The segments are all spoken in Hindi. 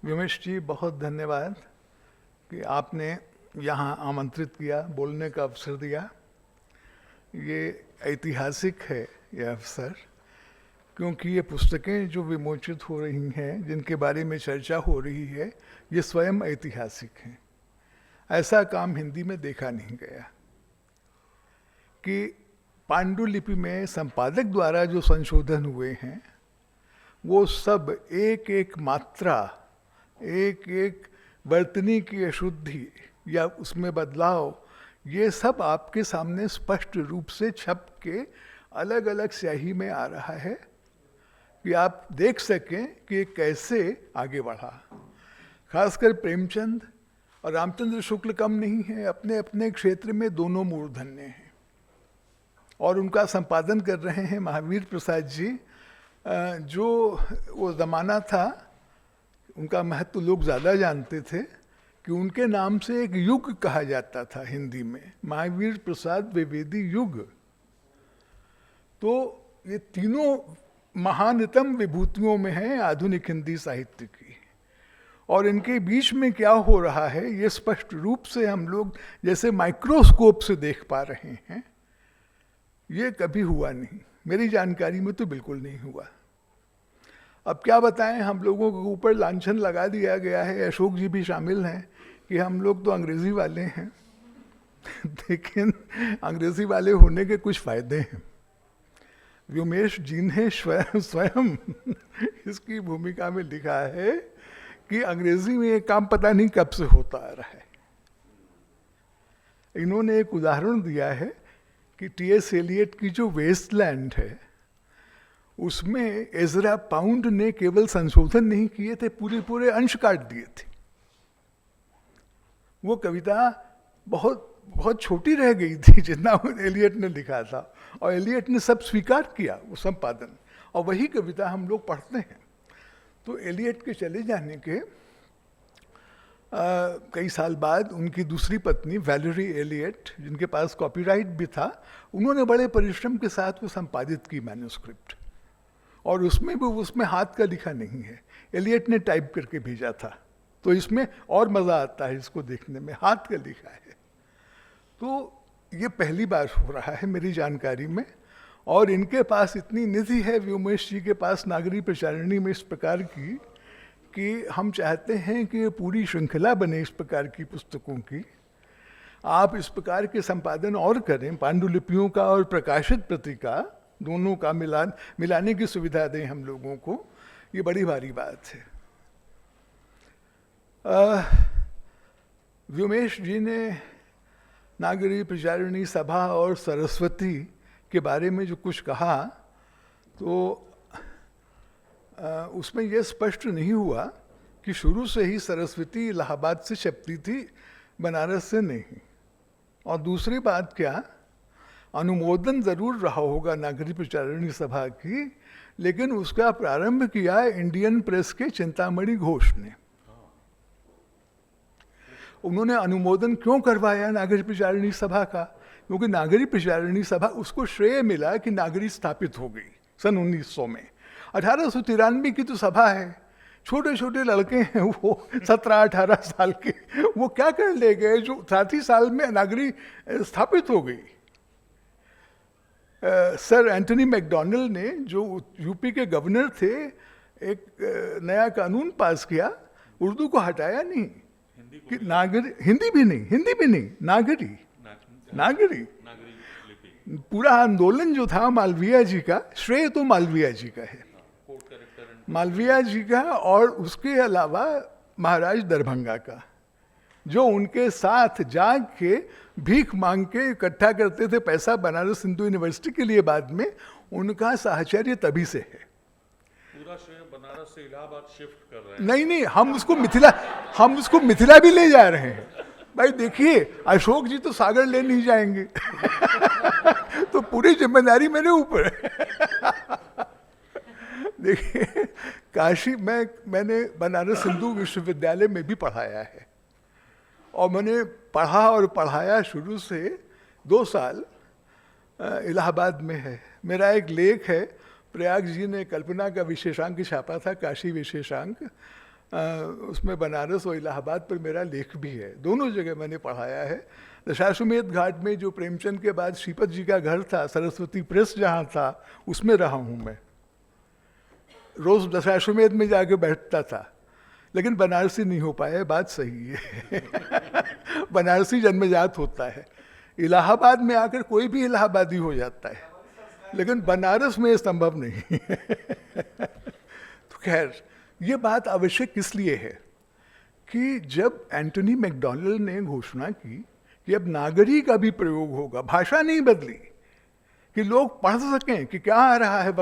व्योमेश जी, बहुत धन्यवाद कि आपने यहाँ आमंत्रित किया, बोलने का अवसर दिया। ये ऐतिहासिक है ये अवसर, क्योंकि ये पुस्तकें जो विमोचित हो रही हैं, जिनके बारे में चर्चा हो रही है, ये स्वयं ऐतिहासिक हैं। ऐसा काम हिंदी में देखा नहीं गया कि पांडुलिपि में संपादक द्वारा जो संशोधन हुए हैं वो सब एक एक मात्रा, एक एक वर्तनी की अशुद्धि या उसमें बदलाव, ये सब आपके सामने स्पष्ट रूप से छप के अलग अलग स्याही में आ रहा है कि आप देख सकें कि ये कैसे आगे बढ़ा। खासकर प्रेमचंद और रामचंद्र शुक्ल कम नहीं है, अपने अपने क्षेत्र में दोनों मूर्धन्य हैं। और उनका संपादन कर रहे हैं महावीर प्रसाद जी, जो वो ज़माना था, उनका महत्व लोग ज़्यादा जानते थे कि उनके नाम से एक युग कहा जाता था हिंदी में, महावीर प्रसाद द्विवेदी युग। तो ये तीनों महानतम विभूतियों में हैं आधुनिक हिंदी साहित्य की, और इनके बीच में क्या हो रहा है ये स्पष्ट रूप से हम लोग जैसे माइक्रोस्कोप से देख पा रहे हैं। ये कभी हुआ नहीं, मेरी जानकारी में तो बिल्कुल नहीं हुआ। अब क्या बताएं, हम लोगों के ऊपर लांछन लगा दिया गया है, अशोक जी भी शामिल हैं, कि हम लोग तो अंग्रेजी वाले हैं। लेकिन अंग्रेजी वाले होने के कुछ फायदे हैं। व्योमेश जी ने स्वयं इसकी भूमिका में लिखा है कि अंग्रेजी में ये काम पता नहीं कब से होता आ रहा है। इन्होंने एक उदाहरण दिया है कि टी.एस. एलियट की जो वेस्टलैंड है उसमें एजरा पाउंड ने केवल संशोधन नहीं किए थे, पूरे पूरे अंश काट दिए थे। वो कविता बहुत बहुत छोटी रह गई थी जितना एलियट ने लिखा था, और एलियट ने सब स्वीकार किया वो संपादन, और वही कविता हम लोग पढ़ते हैं। तो एलियट के चले जाने के कई साल बाद उनकी दूसरी पत्नी वैलेरी एलियट, जिनके पास कॉपीराइट भी था, उन्होंने बड़े परिश्रम के साथ वो संपादित की मैन्युस्क्रिप्ट, और उसमें भी उसमें हाथ का लिखा नहीं है, एलियट ने टाइप करके भेजा था। तो इसमें और मज़ा आता है इसको देखने में, हाथ का लिखा है। तो ये पहली बार हो रहा है मेरी जानकारी में, और इनके पास इतनी निधि है व्योमेश जी के पास नागरी प्रचारिणी में इस प्रकार की, कि हम चाहते हैं कि पूरी श्रृंखला बने इस प्रकार की पुस्तकों की। आप इस प्रकार के संपादन और करें, पांडुलिपियों का और प्रकाशित प्रति का, दोनों का मिलाने की सुविधा दें हम लोगों को, ये बड़ी भारी बात है। व्योमेश जी ने नागरी प्रचारिणी सभा और सरस्वती के बारे में जो कुछ कहा, तो उसमें यह स्पष्ट नहीं हुआ कि शुरू से ही सरस्वती इलाहाबाद से छपती थी, बनारस से नहीं। और दूसरी बात क्या, अनुमोदन ज़रूर रहा होगा नागरी प्रचारिणी सभा की, लेकिन उसका प्रारंभ किया इंडियन प्रेस के चिंतामणि घोष ने। उन्होंने अनुमोदन क्यों करवाया नागरी प्रचारिणी सभा का? क्योंकि नागरी प्रचारिणी सभा, उसको श्रेय मिला कि नागरी स्थापित हो गई सन 1900 में। 1893 की तो सभा है, छोटे छोटे लड़के हैं वो 17-18 साल के, वो क्या कर ले गए जो 30 साल में नागरी स्थापित हो गई। सर एंटनी मैकडॉनल्ड ने, जो यूपी के गवर्नर थे, एक नया कानून पास किया, उर्दू को हटाया नहीं, कि नागरी, हिंदी भी नहीं, नागरी। पूरा आंदोलन जो था मालवीय जी का, श्रेय तो मालवीय जी का है, मालवीय जी का, और उसके अलावा महाराज दरभंगा का, जो उनके साथ जाग के भीख मांग के इकट्ठा करते थे पैसा बनारस हिंदू यूनिवर्सिटी के लिए। बाद में उनका साहचर्य तभी से है। पूरा श्रेय बनारस से इलाहाबाद शिफ्ट कर रहे हैं। नहीं, हम उसको मिथिला भी ले जा रहे हैं। भाई देखिए, अशोक जी तो सागर ले नहीं जाएंगे। तो पूरी जिम्मेदारी मेरे ऊपर है। देखिए, काशी मैंने बनारस हिंदू विश्वविद्यालय में भी पढ़ाया है, और मैंने पढ़ा और पढ़ाया शुरू से 2 साल इलाहाबाद में है। मेरा एक लेख है, प्रयाग जी ने कल्पना का विशेषांक छापा था, काशी विशेषांक, उसमें बनारस और इलाहाबाद पर मेरा लेख भी है। दोनों जगह मैंने पढ़ाया है। दशाश्वमेध घाट में जो प्रेमचंद के बाद श्रीपत जी का घर था, सरस्वती प्रेस जहाँ था, उसमें रहा हूँ मैं। रोज दशाश्वमेध में जाके बैठता था, लेकिन बनारसी नहीं हो पाया, बात सही है। बनारसी जन्मजात होता है। इलाहाबाद में आकर कोई भी इलाहाबादी हो जाता है, लेकिन बनारस में संभव नहीं। तो खैर, ये बात आवश्यक किस लिए है कि जब एंटोनी मैकडॉनल्ड ने घोषणा की कि अब नागरी का भी प्रयोग होगा, भाषा नहीं बदली, कि लोग पढ़ सकें कि क्या आ रहा है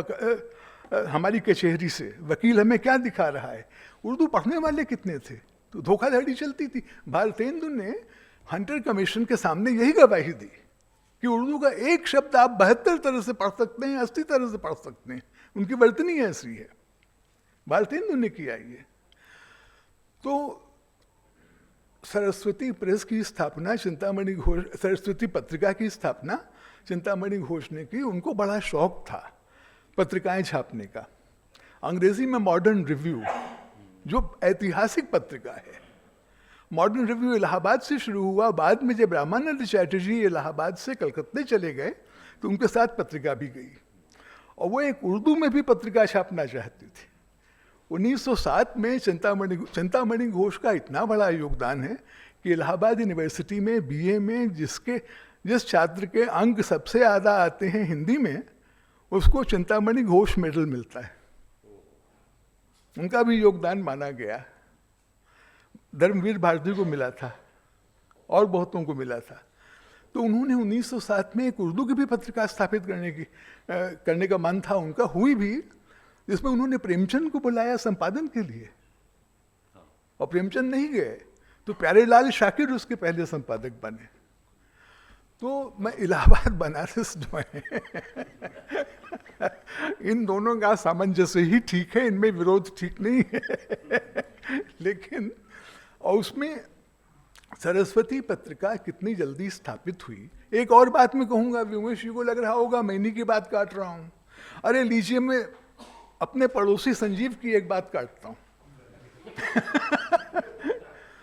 हमारी कचहरी से, वकील हमें क्या दिखा रहा है। उर्दू पढ़ने वाले कितने थे, तो धोखाधड़ी चलती थी। भारतेंदु ने हंटर कमीशन के सामने यही गवाही दी कि उर्दू का एक शब्द आप 72 तरह से पढ़ सकते हैं, 80 तरह से पढ़ सकते हैं, उनकी वर्तनी ऐसी है। भारतेंदु ने किया ये। तो सरस्वती प्रेस की स्थापना चिंतामणि घोष, सरस्वती पत्रिका की स्थापना चिंतामणि घोष ने की। उनको बड़ा शौक था पत्रिकाएं छापने का। अंग्रेजी में मॉडर्न रिव्यू, जो ऐतिहासिक पत्रिका है, मॉडर्न रिव्यू इलाहाबाद से शुरू हुआ। बाद में जब रामानंद चैटर्जी इलाहाबाद से कलकत्ते चले गए तो उनके साथ पत्रिका भी गई, और वो एक उर्दू में भी पत्रिका छापना चाहती थी। 1907 में चिंतामणि घोष का इतना बड़ा योगदान है कि इलाहाबाद यूनिवर्सिटी में बीए में जिस छात्र के अंक सबसे ज़्यादा आते हैं हिंदी में, उसको चिंतामणि घोष मेडल मिलता है। उनका भी योगदान माना गया। धर्मवीर भारती को मिला था और बहुतों को मिला था। तो उन्होंने 1907 में एक उर्दू की भी पत्रिका स्थापित करने का मन था उनका, हुई भी, जिसमें उन्होंने प्रेमचंद को बुलाया संपादन के लिए, और प्रेमचंद नहीं गए तो प्यारेलाल शाकिर उसके पहले संपादक बने। तो मैं इलाहाबाद बनारस जो है इन दोनों का सामंजस्य ही ठीक है, इनमें विरोध ठीक नहीं है। लेकिन और उसमें सरस्वती पत्रिका कितनी जल्दी स्थापित हुई। एक और बात मैं कहूँगा, व्योमेश जी को लग रहा होगा मैं इन्हीं की बात काट रहा हूँ। अरे लीजिए, मैं अपने पड़ोसी संजीव की एक बात काटता हूँ।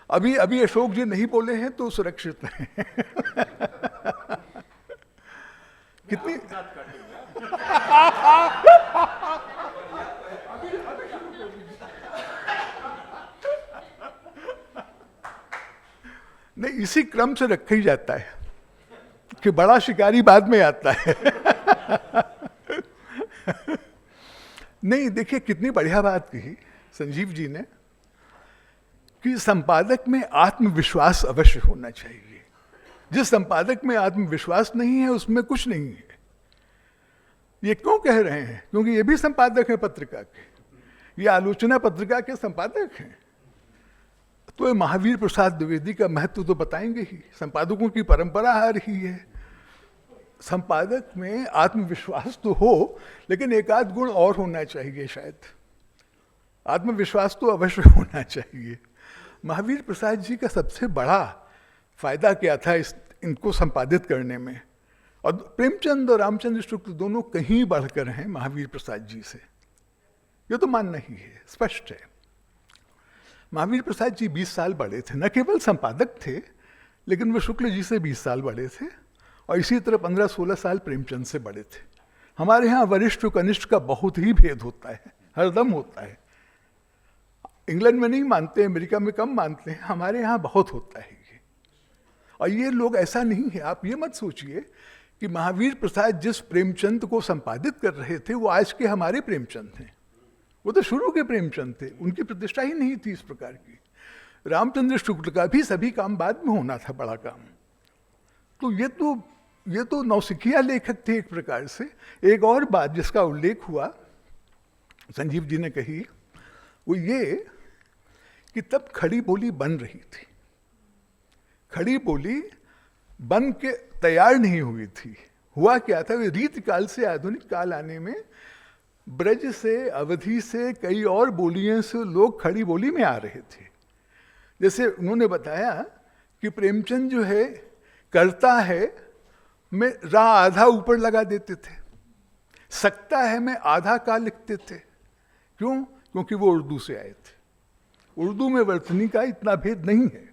अभी अशोक जी नहीं बोले हैं तो सुरक्षित हैं। कितनी नहीं, इसी क्रम से रखा ही जाता है कि बड़ा शिकारी बाद में आता है। नहीं, देखिए कितनी बढ़िया बात कही संजीव जी ने कि संपादक में आत्मविश्वास अवश्य होना चाहिए। जिस संपादक में आत्मविश्वास नहीं है उसमें कुछ नहीं है। ये क्यों कह रहे हैं? क्योंकि ये भी संपादक है पत्रिका के, ये आलोचना पत्रिका के संपादक हैं। तो ये महावीर प्रसाद द्विवेदी का महत्व तो बताएंगे ही। संपादकों की परंपरा आ रही है। संपादक में आत्मविश्वास तो हो, लेकिन एक आध गुण और होना चाहिए शायद। आत्मविश्वास तो अवश्य होना चाहिए। महावीर प्रसाद जी का सबसे बड़ा फायदा क्या था इनको संपादित करने में? और प्रेमचंद और रामचंद्र शुक्ल दोनों कहीं बढ़कर हैं महावीर प्रसाद जी से, ये तो मानना ही है, स्पष्ट है। महावीर प्रसाद जी 20 साल बड़े थे, न केवल संपादक थे, लेकिन वो शुक्ल जी से 20 साल बड़े थे, और इसी तरह 15-16 साल प्रेमचंद से बड़े थे। हमारे यहाँ वरिष्ठ कनिष्ठ का बहुत ही भेद होता है, हरदम होता है। इंग्लैंड में नहीं मानते, अमेरिका में कम मानते हैं, हमारे यहाँ बहुत होता है ये। और ये लोग ऐसा नहीं है, आप ये मत सोचिए कि महावीर प्रसाद जिस प्रेमचंद को संपादित कर रहे थे वो आज के हमारे प्रेमचंद हैं। वो तो शुरू के प्रेमचंद थे, उनकी प्रतिष्ठा ही नहीं थी इस प्रकार की। रामचंद्र शुक्ल का भी सभी काम बाद में होना था, बड़ा काम। तो ये तो नौसिखिया लेखक थे एक प्रकार से। एक और बात जिसका उल्लेख हुआ, संजीव जी ने कही, वो ये कि तब खड़ी बोली बन रही थी। खड़ी बोली बन के तैयार नहीं हुई थी, हुआ क्या था, रीतिकाल से आधुनिक काल आने में ब्रज से, अवधि से, कई और बोलियों से लोग खड़ी बोली में आ रहे थे। जैसे उन्होंने बताया कि प्रेमचंद जो है करता है में रा आधा ऊपर लगा देते थे, सकता है में आधा का लिखते थे। क्यों? क्योंकि वो उर्दू से आए थे। उर्दू में वर्तनी का इतना भेद नहीं है।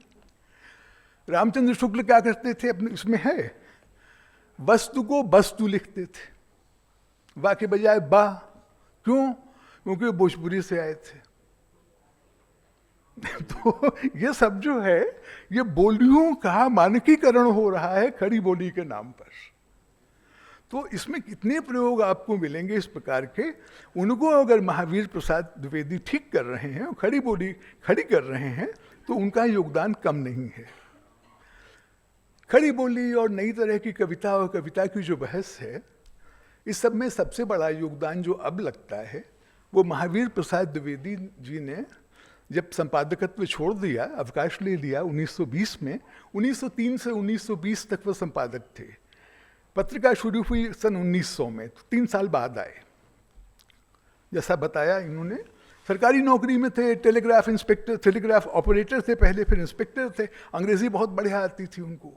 रामचंद्र शुक्ल क्या करते थे, अपने इसमें है, वस्तु को वस्तु लिखते थे, बा के बजाय बा। क्यों? क्योंकि वो भोजपुरी से आए थे। तो ये सब जो है, ये बोलियों का मानकीकरण हो रहा है खड़ी बोली के नाम पर। तो इसमें कितने प्रयोग आपको मिलेंगे इस प्रकार के। उनको अगर महावीर प्रसाद द्विवेदी ठीक कर रहे हैं, खड़ी बोली खड़ी कर रहे हैं, तो उनका योगदान कम नहीं है। खड़ी बोली और नई तरह की कविता और कविता की जो बहस है, इस सब में सबसे बड़ा योगदान जो अब लगता है, वो महावीर प्रसाद द्विवेदी जी ने जब संपादकत्व छोड़ दिया, अवकाश ले लिया 1920 में, 1903 से 1920 तक वो संपादक थे। पत्रिका शुरू हुई सन 1900 में, तो 3 साल बाद आए। जैसा बताया इन्होंने, सरकारी नौकरी में थे, टेलीग्राफ इंस्पेक्टर, टेलीग्राफ ऑपरेटर थे पहले, फिर इंस्पेक्टर थे। अंग्रेजी बहुत बढ़िया आती थी उनको,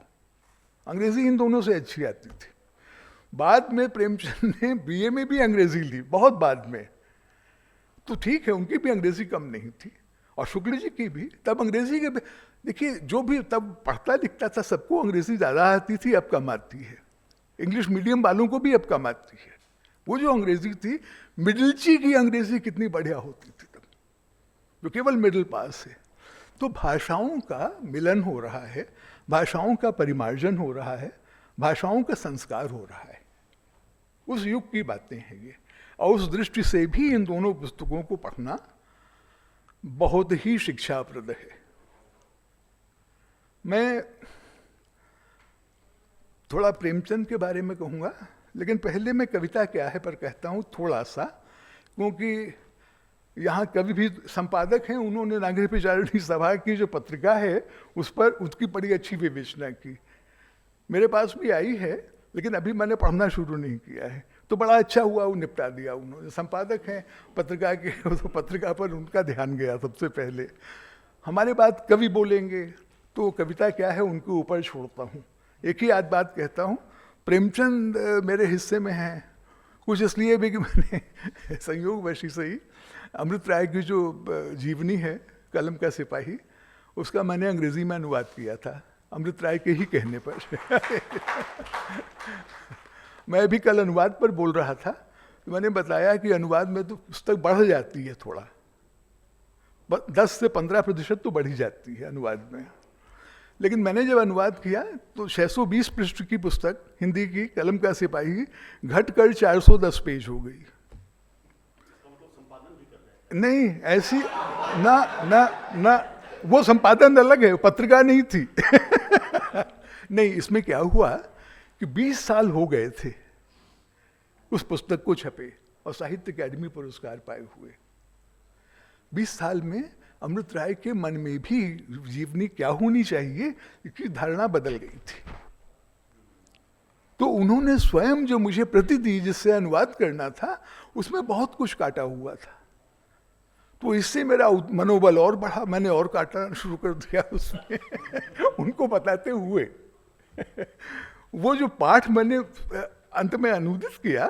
अंग्रेजी इन दोनों से अच्छी आती थी। बाद में प्रेमचंद ने बीए में भी अंग्रेजी ली, बहुत बाद में। तो ठीक है, उनकी भी अंग्रेजी कम नहीं थी, और शुक्ल जी की भी। तब अंग्रेजी के, देखिए जो भी तब पढ़ता लिखता था, सबको अंग्रेजी ज़्यादा आती थी, अब कम आती है। इंग्लिश मीडियम वालों को भी अब कम आती है। वो जो अंग्रेजी थी, मिडिलची की अंग्रेजी कितनी बढ़िया होती थी तब, जो केवल मिडिल पास है। तो भाषाओं का मिलन हो रहा है, भाषाओं का परिमार्जन हो रहा है, भाषाओं का संस्कार हो रहा है। उस युग की बातें हैं ये, और उस दृष्टि से भी इन दोनों पुस्तकों को पढ़ना बहुत ही शिक्षाप्रद है। मैं थोड़ा प्रेमचंद के बारे में कहूँगा, लेकिन पहले मैं कविता क्या है पर कहता हूँ थोड़ा सा, क्योंकि यहाँ कवि भी संपादक हैं। उन्होंने नागरिक विचारणी सभा की जो पत्रिका है, उस पर उसकी बड़ी अच्छी विवेचना की, मेरे पास भी आई है, लेकिन अभी मैंने पढ़ना शुरू नहीं किया है। तो बड़ा अच्छा हुआ वो निपटा दिया उन्होंने। संपादक हैं पत्रिका के, तो पत्रिका पर उनका ध्यान गया सबसे पहले। हमारे बात कवि बोलेंगे, तो कविता क्या है उनके ऊपर छोड़ता हूँ। एक ही आध बात कहता हूँ, प्रेमचंद मेरे हिस्से में हैं, कुछ इसलिए भी कि मैंने संयोगवश से ही अमृत राय की जो जीवनी है, कलम का सिपाही, उसका मैंने अंग्रेजी में अनुवाद किया था, अमृत राय के ही कहने पर। मैं भी कल अनुवाद पर बोल रहा था, तो मैंने बताया कि अनुवाद में तो पुस्तक बढ़ जाती है थोड़ा, 10 से 15% तो बढ़ी जाती है अनुवाद में। लेकिन मैंने जब अनुवाद किया तो 620 पृष्ठ की पुस्तक हिंदी की, कलम का सिपाही, घटकर 410 पेज हो गई। नहीं ऐसी ना ना ना, वो संपादन अलग है, पत्रिका नहीं थी। नहीं, इसमें क्या हुआ कि 20 साल हो गए थे उस पुस्तक को छपे और साहित्य अकादमी पुरस्कार पाए हुए। 20 साल में अमृत राय के मन में भी जीवनी क्या होनी चाहिए इसकी धारणा बदल गई थी। तो उन्होंने स्वयं जो मुझे प्रति दी, जिससे अनुवाद करना था, उसमें बहुत कुछ काटा हुआ था। तो इससे मेरा मनोबल और बढ़ा, मैंने और काटना शुरू कर दिया उसमें। उनको बताते हुए वो जो पाठ मैंने अंत में अनुदित किया,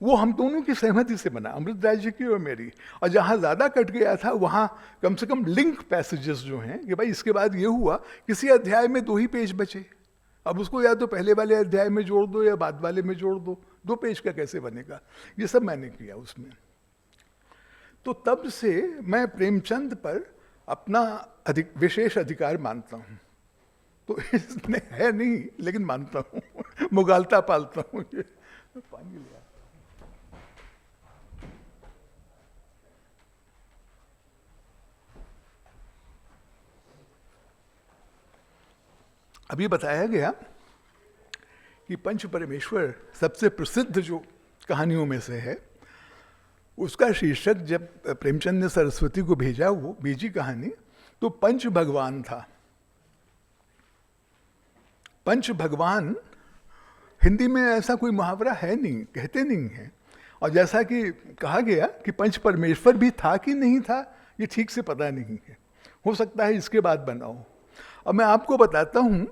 वो हम दोनों की सहमति से बना, अमृत राय जी की और मेरी। और जहाँ ज़्यादा कट गया था, वहाँ कम से कम लिंक पैसेजेस जो हैं कि भाई इसके बाद ये हुआ, किसी अध्याय में 2 ही पेज बचे, अब उसको या तो पहले वाले अध्याय में जोड़ दो या बाद वाले में जोड़ दो, 2 पेज का कैसे बनेगा, ये सब मैंने किया उसमें। तो तब से मैं प्रेमचंद पर अपना विशेष अधिकार मानता हूँ। तो इसमें है नहीं, लेकिन मानता हूँ, मुगालता पालता हूँ। ये पानी लिया। अभी बताया गया कि पंच परमेश्वर सबसे प्रसिद्ध जो कहानियों में से है, उसका शीर्षक जब प्रेमचंद ने सरस्वती को भेजा, वो भेजी कहानी, तो पंच भगवान था। पंच भगवान हिंदी में ऐसा कोई मुहावरा है नहीं, कहते नहीं है। और जैसा कि कहा गया कि पंच परमेश्वर भी था कि नहीं था, ये ठीक से पता नहीं है, हो सकता है इसके बाद बना हो। और मैं आपको बताता हूँ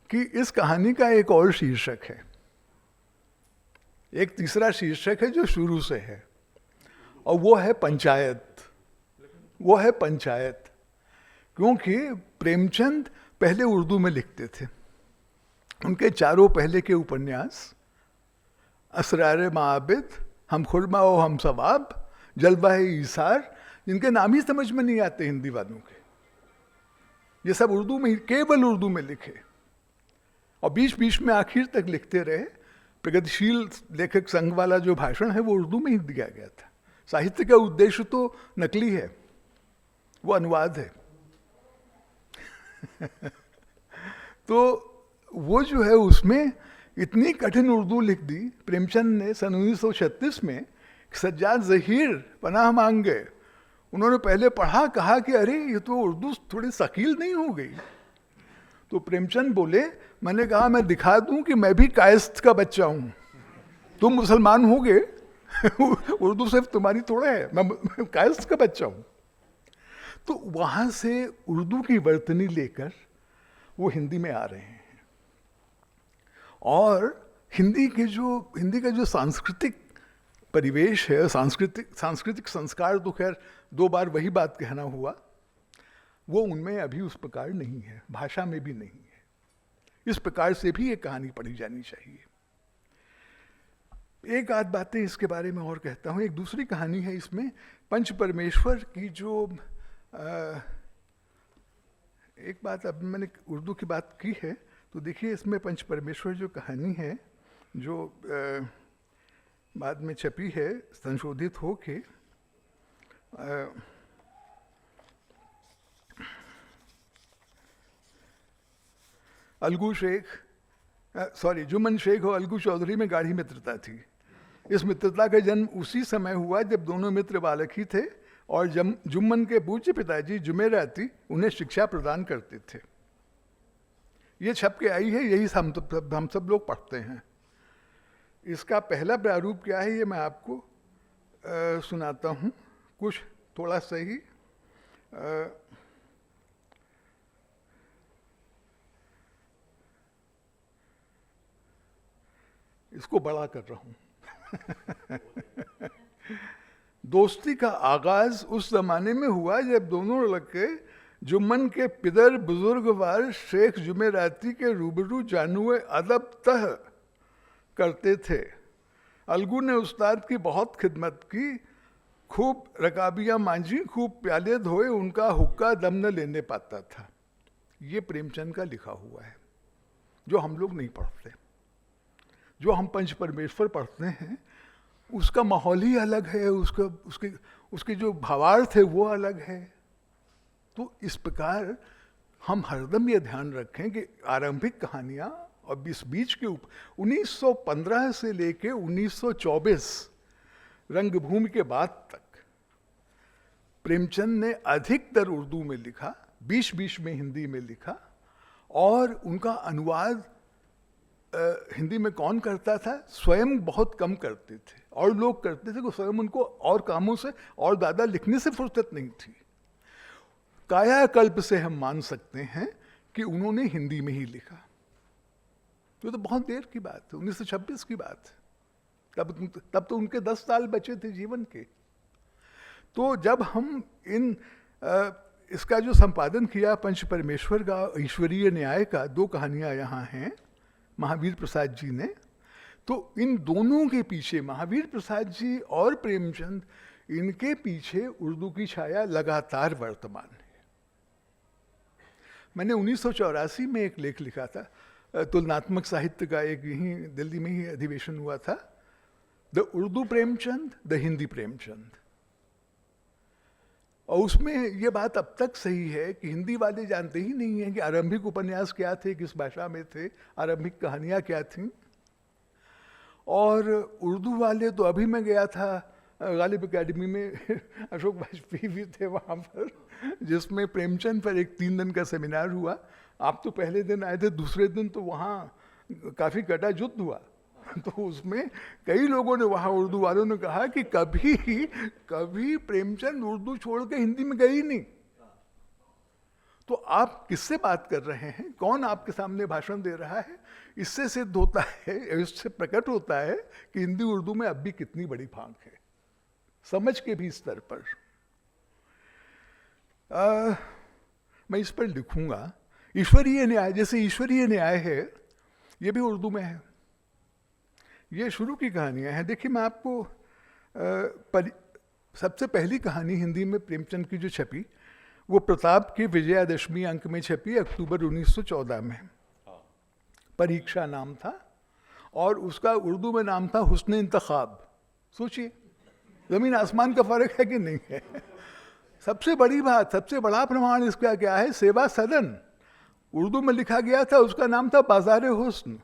कि इस कहानी का एक और शीर्षक है, एक तीसरा शीर्षक है जो शुरू से है, और वो है पंचायत। वो है पंचायत, क्योंकि प्रेमचंद पहले उर्दू में लिखते थे। उनके चारों पहले के उपन्यास, असरार माबिद, हम खुरमा ओ हम सवाब, जलवा ईसार, जिनके नाम ही समझ में नहीं आते हिंदी वालों के, ये सब उर्दू में, केवल उर्दू में लिखे। और बीच बीच में आखिर तक लिखते रहे। प्रगतिशील लेखक संघ वाला जो भाषण है वो उर्दू में ही दिया गया था। साहित्य का उद्देश्य तो नकली है, वो अनुवाद है। तो वो जो है उसमें इतनी कठिन उर्दू लिख दी प्रेमचंद ने सन 1936 में। सज्जाद ज़हीर पनाह मांग गए। उन्होंने पहले पढ़ा, कहा कि अरे ये तो उर्दू थोड़ी शकील नहीं हो गई। तो प्रेमचंद बोले, मैंने कहा मैं दिखा दूं कि मैं भी कायस्थ का बच्चा हूं, तुम मुसलमान हो गए उर्दू सिर्फ तुम्हारी थोड़ा है, मैं कायस्थ का बच्चा हूं। तो वहां से उर्दू की वर्तनी लेकर वो हिंदी में आ रहे हैं। और हिंदी का जो सांस्कृतिक परिवेश है, सांस्कृतिक संस्कार, तो खैर दो बार वही बात कहना हुआ, वो उनमें अभी उस प्रकार नहीं है, भाषा में भी नहीं है। इस प्रकार से भी ये कहानी पढ़ी जानी चाहिए। एक आध बातें इसके बारे में और कहता हूँ। एक दूसरी कहानी है इसमें, पंच परमेश्वर की जो एक बात, अब मैंने उर्दू की बात की है, तो देखिए इसमें पंच परमेश्वर जो कहानी है, जो बाद में छपी है संशोधित होके, अलगू शेख, जुम्मन शेख और अलगू चौधरी में गाढ़ी मित्रता थी। इस मित्रता का जन्म उसी समय हुआ जब दोनों मित्र बालक ही थे, और जुम्मन के पूज्य पिताजी जुमेराती उन्हें शिक्षा प्रदान करते थे। ये छप के आई है, यही हम सब लोग पढ़ते हैं। इसका पहला प्रारूप क्या है ये मैं आपको सुनाता हूँ, कुछ थोड़ा सा ही इसको बड़ा कर रहा हूँ। दोस्ती का आगाज उस जमाने में हुआ जब दोनों लड़के जुम्मन के पिदर बुजुर्गवार शेख जुमेराती के रूबरू जानुए अदब तह करते थे। अलगू ने उस्ताद की बहुत खिदमत की, खूब रकाबियाँ मांझी, खूब प्याले धोए, उनका हुक्का दम न लेने पाता था। ये प्रेमचंद का लिखा हुआ है, जो हम लोग नहीं पढ़ते। जो हम पंच परमेश्वर पढ़ते हैं उसका माहौल ही अलग है, उसके जो भावार्थ है वो अलग है। तो इस प्रकार हम हरदम ये ध्यान रखें कि आरंभिक कहानियाँ और इस बीच के 1915 से लेके 1924 रंगभूमि के बाद तक प्रेमचंद ने अधिकतर उर्दू में लिखा, बीच बीच में हिंदी में लिखा, और उनका अनुवाद हिंदी में कौन करता था? स्वयं बहुत कम करते थे, और लोग करते थे, स्वयं उनको और कामों से और ज़्यादा लिखने से फुर्सत नहीं थी। कायाकल्प से हम मान सकते हैं कि उन्होंने हिंदी में ही लिखा। तो बहुत देर की बात है, 1926 की बात है। तब तो उनके 10 साल बचे थे जीवन के। तो जब हम इसका जो संपादन किया पंच परमेश्वर का, ईश्वरीय न्याय का, 2 कहानियाँ यहाँ हैं महावीर प्रसाद जी ने। तो इन दोनों के पीछे, महावीर प्रसाद जी और प्रेमचंद, इनके पीछे उर्दू की छाया लगातार वर्तमान है। मैंने 1984 में एक लेख लिखा था, तुलनात्मक साहित्य का, एक यहीं दिल्ली में ही अधिवेशन हुआ था, द उर्दू प्रेमचंद, द हिंदी प्रेमचंद। और उसमें ये बात अब तक सही है कि हिंदी वाले जानते ही नहीं हैं कि आरंभिक उपन्यास क्या थे, किस भाषा में थे, आरंभिक कहानियाँ क्या थीं। और उर्दू वाले तो, अभी मैं गया था गालिब एकेडमी में, अशोक वाजपेयी भी थे वहाँ पर, जिसमें प्रेमचंद पर एक 3 दिन का सेमिनार हुआ। आप तो पहले दिन आए थे, दूसरे दिन तो वहाँ काफ़ी कटा युद्ध हुआ। तो उसमें कई लोगों ने, वहाँ उर्दू वालों ने कहा कि कभी प्रेमचंद उर्दू छोड़ के हिंदी में गए ही नहीं। तो आप किससे बात कर रहे हैं, कौन आपके सामने भाषण दे रहा है? इससे सिद्ध होता है, इससे प्रकट होता है कि हिंदी उर्दू में अब भी कितनी बड़ी फांक है, समझ के भी स्तर पर। मैं इस पर लिखूंगा ईश्वरीय न्याय। जैसे ईश्वरीय न्याय है, ये भी उर्दू में है। ये शुरू की कहानियां हैं। देखिए, मैं आपको सबसे पहली कहानी हिंदी में प्रेमचंद की जो छपी, वो प्रताप की विजयादशमी अंक में छपी, अक्टूबर 1914 में। परीक्षा नाम था, और उसका उर्दू में नाम था हुस्न इंतखाब। सोचिए, जमीन आसमान का फर्क है कि नहीं है? सबसे बड़ी बात, सबसे बड़ा प्रमाण इसका क्या है? सेवा सदन उर्दू में लिखा गया था, उसका नाम था बाजार हुस्न।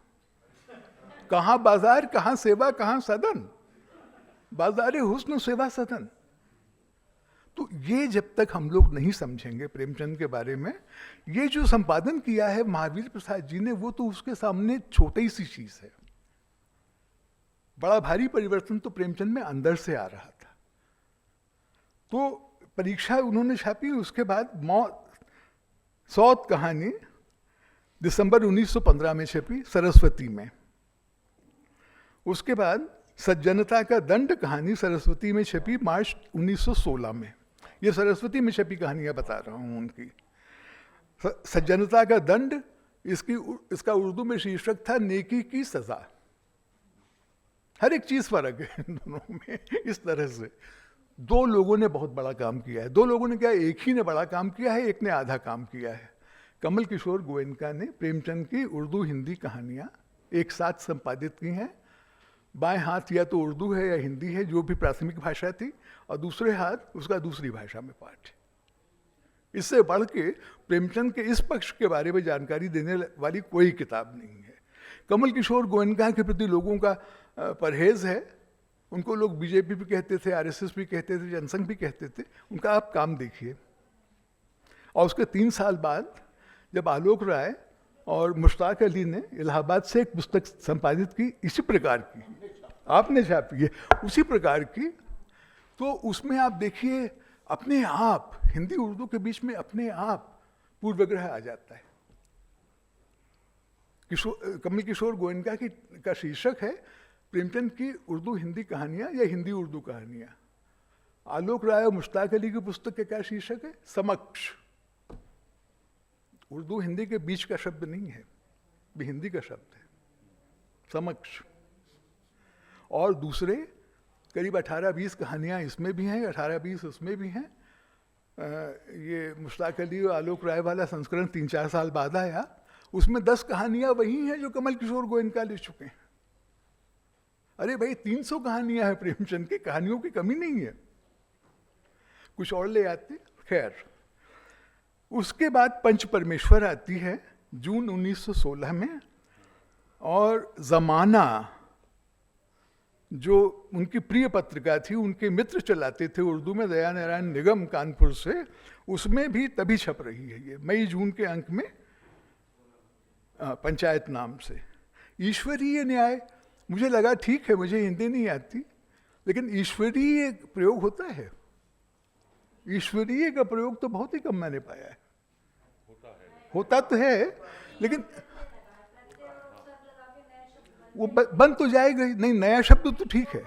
कहाँ बाजार, कहाँ सेवा, कहाँ सदन? बाजार हुस्न, सेवा सदन। तो ये जब तक हम लोग नहीं समझेंगे प्रेमचंद के बारे में, ये जो संपादन किया है महावीर प्रसाद जी ने, वो तो उसके सामने छोटी सी चीज है। बड़ा भारी परिवर्तन तो प्रेमचंद में अंदर से आ रहा था। तो परीक्षा उन्होंने छापी, उसके बाद सौत कहानी दिसंबर 1915 में छपी, सरस्वती में। उसके बाद सज्जनता का दंड कहानी सरस्वती में छपी, मार्च 1916 में। ये सरस्वती में छपी कहानियां बता रहा हूं उनकी। सज्जनता का दंड, इसका उर्दू में शीर्षक था नेकी की सजा। हर एक चीज फर्क है इन दोनों में। इस तरह से दो लोगों ने बहुत बड़ा काम किया है। दो लोगों ने क्या, एक ही ने बड़ा काम किया है, एक ने आधा काम किया है। कमल किशोर गोयनका ने प्रेमचंद की उर्दू हिंदी कहानियां एक साथ संपादित की हैं। बाएं हाथ या तो उर्दू है या हिंदी है, जो भी प्राथमिक भाषा थी, और दूसरे हाथ उसका दूसरी भाषा में पाठ है। इससे बढ़ के प्रेमचंद के इस पक्ष के बारे में जानकारी देने वाली कोई किताब नहीं है। कमल किशोर गोयनका के प्रति लोगों का परहेज है। उनको लोग बीजेपी भी कहते थे, आरएसएस भी कहते थे, जनसंघ भी कहते थे। उनका आप काम देखिए। और उसके 3 साल बाद जब आलोक राय और मुश्ताक अली ने इलाहाबाद से एक पुस्तक संपादित की, इसी प्रकार की, आपने छापी है उसी प्रकार की, तो उसमें आप देखिए अपने आप हिंदी उर्दू के बीच में अपने आप पूर्वग्रह आ जाता है। कमल किशोर गोयनका का शीर्षक है प्रेमचंद की उर्दू हिंदी कहानियां या हिंदी उर्दू कहानियां। आलोक राय और मुश्ताक अली की पुस्तक का क्या शीर्षक है? समक्ष। उर्दू हिंदी के बीच का शब्द नहीं है, भी हिंदी का शब्द है, समक्ष। और दूसरे करीब 18-20 कहानियां इसमें भी हैं, 18-20 उसमें भी हैं। ये मुश्ताक अली और आलोक राय वाला संस्करण 3-4 साल बाद आया। उसमें 10 कहानियां वही हैं जो कमल किशोर गोयनका लिख चुके हैं। अरे भाई, 300 कहानियां हैं प्रेमचंद की, कहानियों की कमी नहीं है। कुछ और ले आते, खैर। उसके बाद पंच परमेश्वर आती है जून 1916 में, और जमाना जो उनकी प्रिय पत्रिका थी, उनके मित्र चलाते थे उर्दू में, दया नारायण निगम कानपुर से, उसमें भी तभी छप रही है ये मई जून के अंक में, पंचायत नाम से। ईश्वरीय न्याय, मुझे लगा ठीक है, मुझे हिंदी नहीं आती, लेकिन ईश्वरीय प्रयोग होता है। ईश्वरीय का प्रयोग तो बहुत ही कम मैंने पाया है। होता तो है, लेकिन वो बन तो जाएगा ही नहीं। नया शब्द तो ठीक है,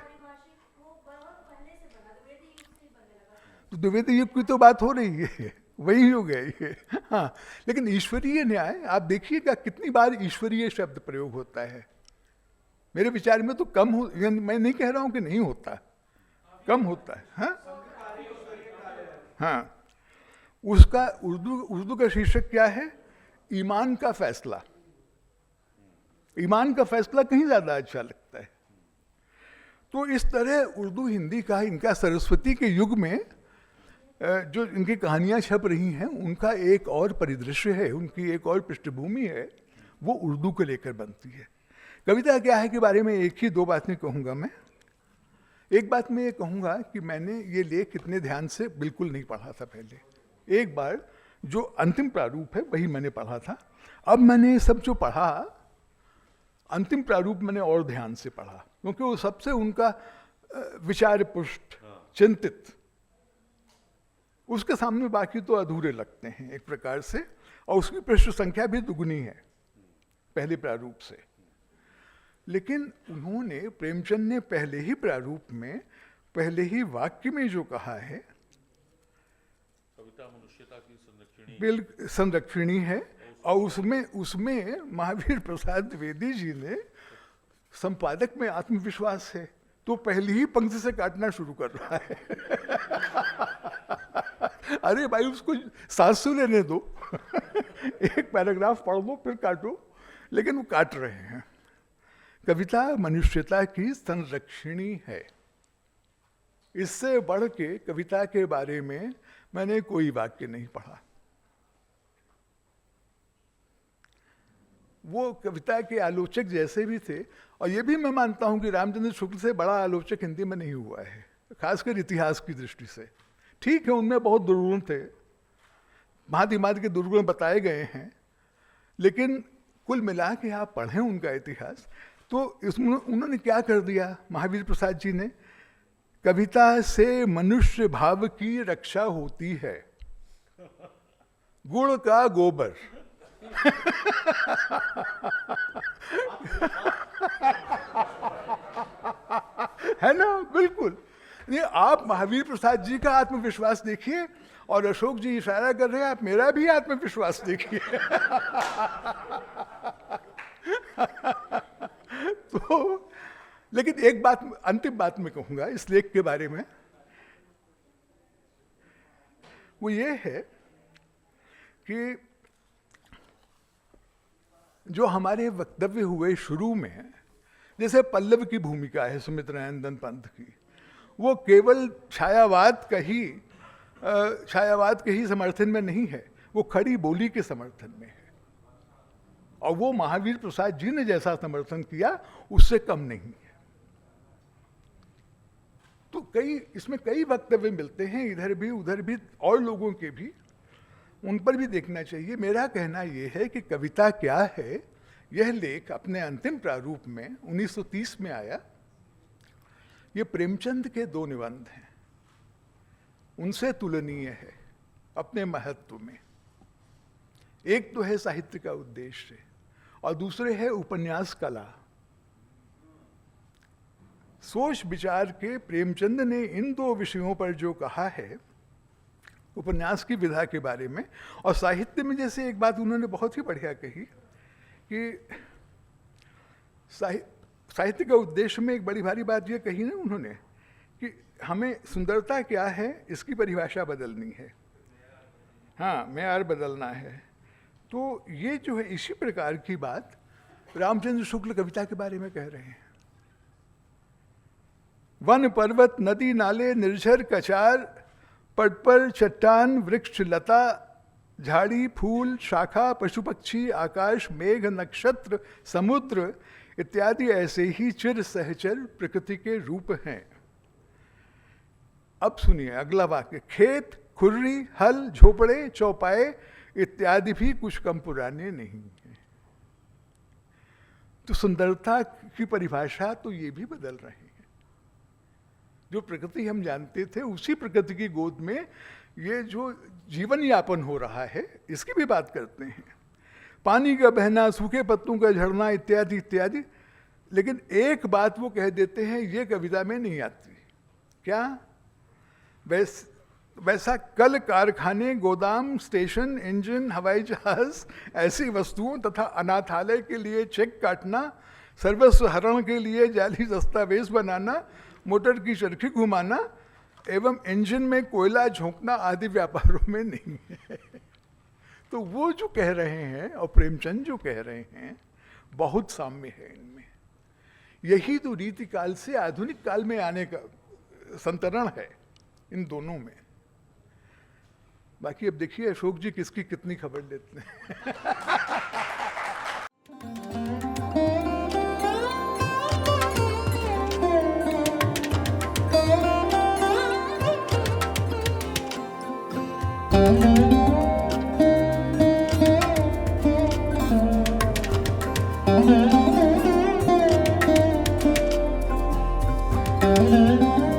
तो द्विवेदी युग की तो बात हो रही है, वही हो गया ये। हाँ, लेकिन ईश्वरीय न्याय आप देखिएगा कितनी बार ईश्वरीय शब्द प्रयोग होता है। मेरे विचार में तो कम हो, मैं नहीं कह रहा हूं कि नहीं होता, कम होता है। हाँ हाँ, उसका उर्दू का शीर्षक क्या है? ईमान का फैसला। ईमान का फैसला कहीं ज्यादा अच्छा लगता है। तो इस तरह उर्दू हिंदी का, इनका सरस्वती के युग में जो इनकी कहानियां छप रही हैं, उनका एक और परिदृश्य है, उनकी एक और पृष्ठभूमि है, वो उर्दू को लेकर बनती है। कविता क्या है के बारे में एक ही 2 बातें कहूँगा मैं। एक बात मैं ये कहूँगा कि मैंने ये लेख इतने ध्यान से बिल्कुल नहीं पढ़ा था पहले। एक बार जो अंतिम प्रारूप है वही मैंने पढ़ा था। अब मैंने सब जो पढ़ा अंतिम प्रारूप मैंने और ध्यान से पढ़ा, क्योंकि वो सबसे उनका विचार पुष्ट, चिंतित, उसके सामने बाकी तो अधूरे लगते हैं एक प्रकार से, और उसकी पृष्ठ संख्या भी दुगनी है पहले प्रारूप से। लेकिन उन्होंने, प्रेमचंद ने पहले ही प्रारूप में, पहले ही वाक्य में जो कहा है, कविता मनुष्यता की संरक्षणी बिल्कुल संरक्षणी है, और उसमें महावीर प्रसाद द्विवेदी जी ने, संपादक में आत्मविश्वास है, तो पहली ही पंक्ति से काटना शुरू कर रहा है। अरे भाई उसको सांस तो लेने दो। एक पैराग्राफ पढ़ दो फिर काटो, लेकिन वो काट रहे हैं। कविता मनुष्यता की संरक्षणी है, इससे बढ़ के कविता के बारे में मैंने कोई वाक्य नहीं पढ़ा। वो कविता के आलोचक जैसे भी थे, और ये भी मैं मानता हूं कि रामचंद्र शुक्ल से बड़ा आलोचक हिंदी में नहीं हुआ है, खासकर इतिहास की दृष्टि से। ठीक है, उनमें बहुत दुर्गुण थे, भांति भांति के दुर्गुण बताए गए हैं, लेकिन कुल मिला के आप पढ़ें उनका इतिहास, तो इसमें उन्होंने क्या कर दिया महावीर प्रसाद जी ने, कविता से मनुष्य भाव की रक्षा होती है, गुड़ का गोबर। है ना, बिल्कुल। ये आप महावीर प्रसाद जी का आत्मविश्वास देखिए, और अशोक जी इशारा कर रहे हैं, आप मेरा भी आत्मविश्वास देखिए। तो लेकिन एक बात, अंतिम बात मैं कहूंगा इस लेख के बारे में, वो ये है कि जो हमारे वक्तव्य हुए शुरू में, जैसे पल्लव की भूमिका है सुमित्रानंदन पंत की, वो केवल छायावाद के ही समर्थन में नहीं है, वो खड़ी बोली के समर्थन में है, और वो महावीर प्रसाद जी ने जैसा समर्थन किया उससे कम नहीं है। तो इसमें कई वक्तव्य मिलते हैं, इधर भी उधर भी, और लोगों के भी, उन पर भी देखना चाहिए। मेरा कहना यह है कि कविता क्या है, यह लेख अपने अंतिम प्रारूप में 1930 में आया। ये प्रेमचंद के 2 निबंध हैं, उनसे तुलनीय है अपने महत्व में। एक तो है साहित्य का उद्देश्य, और दूसरे है उपन्यास कला। सोच विचार के प्रेमचंद ने इन 2 विषयों पर जो कहा है, उपन्यास की विधा के बारे में, और साहित्य में जैसे एक बात उन्होंने बहुत ही बढ़िया कही कि साहित्य का उद्देश्य में एक बड़ी भारी बात ये कही ना उन्होंने, कि हमें सुंदरता क्या है इसकी परिभाषा बदलनी है, हाँ मेयार बदलना है। तो ये जो है, इसी प्रकार की बात रामचंद्र शुक्ल कविता के बारे में कह रहे हैं। वन पर्वत नदी नाले निर्झर कचार, पट पर चट्टान वृक्ष लता, झाड़ी फूल शाखा पशु पक्षी आकाश मेघ नक्षत्र समुद्र इत्यादि ऐसे ही चिर सहचर प्रकृति के रूप हैं। अब सुनिए अगला वाक्य, खेत खुर्री हल झोपड़े चौपाए इत्यादि भी कुछ कम पुराने नहीं हैं। तो सुंदरता की परिभाषा तो ये भी बदल रहे हैं। जो प्रकृति हम जानते थे, उसी प्रकृति की गोद में ये जो जीवन यापन हो रहा है, इसकी भी बात करते हैं। पानी का बहना, सूखे पत्तों का झड़ना इत्यादि इत्यादि। लेकिन एक बात वो कह देते हैं, ये कविता में नहीं आती। क्या? वैसा कल कारखाने, गोदाम, स्टेशन, इंजन, हवाई जहाज, ऐसी वस्तुओं तथा अनाथालय के लिए चेक काटना, सर्वस्व हरण के लिए जाली दस्तावेज बनाना, मोटर की चरखी घुमाना एवं इंजन में कोयला झोंकना आदि व्यापारों में नहीं है। तो वो जो कह रहे हैं और प्रेमचंद जो कह रहे हैं, बहुत साम्य है इनमें। यही तो रीति काल से आधुनिक काल में आने का संतरण है इन दोनों में। बाकी अब देखिए अशोक जी किसकी कितनी खबर लेते हैं। है।